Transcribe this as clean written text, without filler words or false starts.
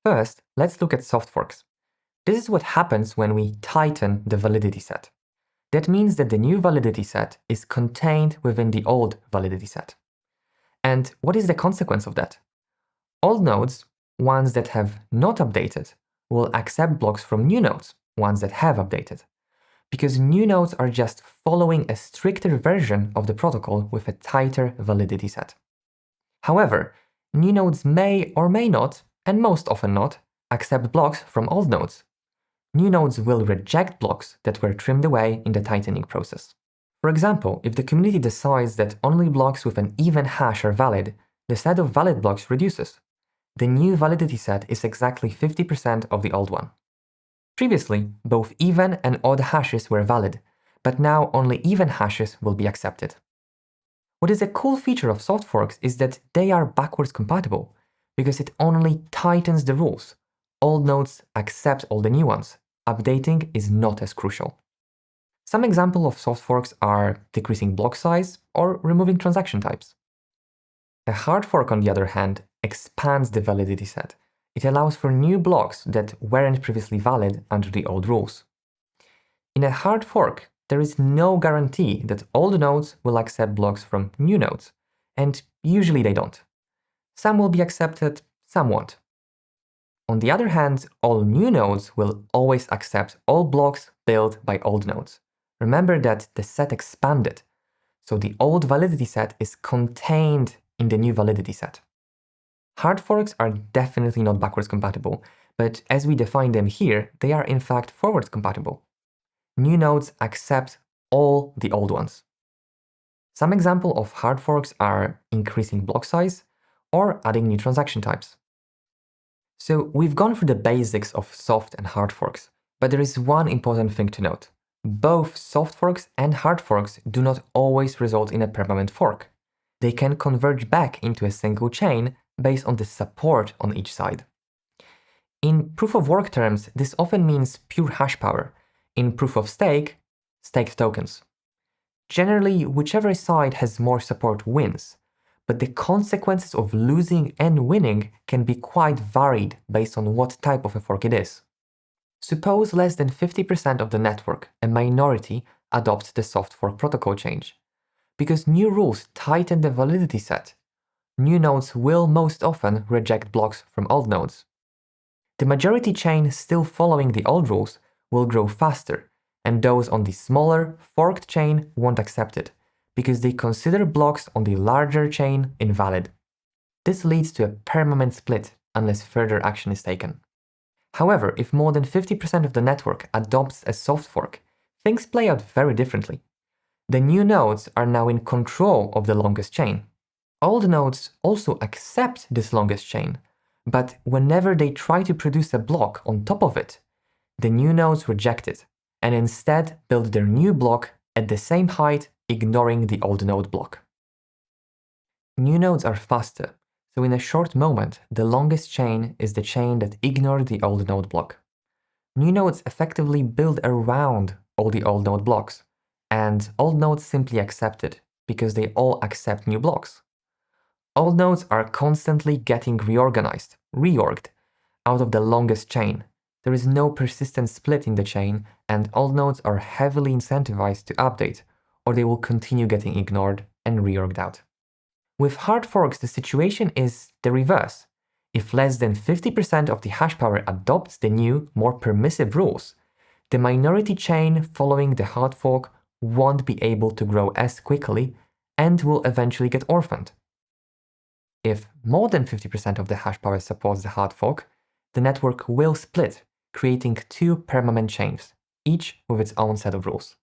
First, let's look at soft forks. This is what happens when we tighten the validity set. That means that the new validity set is contained within the old validity set. And what is the consequence of that? Old nodes, ones that have not updated, will accept blocks from new nodes, ones that have updated, because new nodes are just following a stricter version of the protocol with a tighter validity set. However, new nodes may or may not, and most often not, accept blocks from old nodes. New nodes will reject blocks that were trimmed away in the tightening process. For example, if the community decides that only blocks with an even hash are valid, the set of valid blocks reduces. The new validity set is exactly 50% of the old one. Previously, both even and odd hashes were valid, but now only even hashes will be accepted. What is a cool feature of soft forks is that they are backwards compatible, because it only tightens the rules. Old nodes accept all the new ones. Updating is not as crucial. Some examples of soft forks are decreasing block size or removing transaction types. A hard fork, on the other hand, expands the validity set. It allows for new blocks that weren't previously valid under the old rules. In a hard fork, there is no guarantee that old nodes will accept blocks from new nodes, and usually they don't. Some will be accepted, some won't. On the other hand, all new nodes will always accept all blocks built by old nodes. Remember that the set expanded, so the old validity set is contained in the new validity set. Hard forks are definitely not backwards compatible, but as we define them here, they are in fact forwards compatible. New nodes accept all the old ones. Some examples of hard forks are increasing block size or adding new transaction types. So we've gone through the basics of soft and hard forks, but there is one important thing to note. Both soft forks and hard forks do not always result in a permanent fork. They can converge back into a single chain based on the support on each side. In proof-of-work terms, this often means pure hash power. In proof-of-stake, staked tokens. Generally, whichever side has more support wins, but the consequences of losing and winning can be quite varied based on what type of a fork it is. Suppose less than 50% of the network, a minority, adopts the soft fork protocol change. Because new rules tighten the validity set, new nodes will most often reject blocks from old nodes. The majority chain still following the old rules will grow faster, and those on the smaller, forked chain won't accept it, because they consider blocks on the larger chain invalid. This leads to a permanent split unless further action is taken. However, if more than 50% of the network adopts a soft fork, things play out very differently. The new nodes are now in control of the longest chain. Old nodes also accept this longest chain, but whenever they try to produce a block on top of it, the new nodes reject it, and instead build their new block at the same height, ignoring the old node block. New nodes are faster, so in a short moment, the longest chain is the chain that ignored the old node block. New nodes effectively build around all the old node blocks, and old nodes simply accept it, because they all accept new blocks. Old nodes are constantly getting reorganized, reorged, out of the longest chain. There is no persistent split in the chain, and old nodes are heavily incentivized to update, or they will continue getting ignored and reorged out. With hard forks, the situation is the reverse. If less than 50% of the hash power adopts the new, more permissive rules, the minority chain following the hard fork won't be able to grow as quickly and will eventually get orphaned. If more than 50% of the hash power supports the hard fork, the network will split, creating two permanent chains, each with its own set of rules.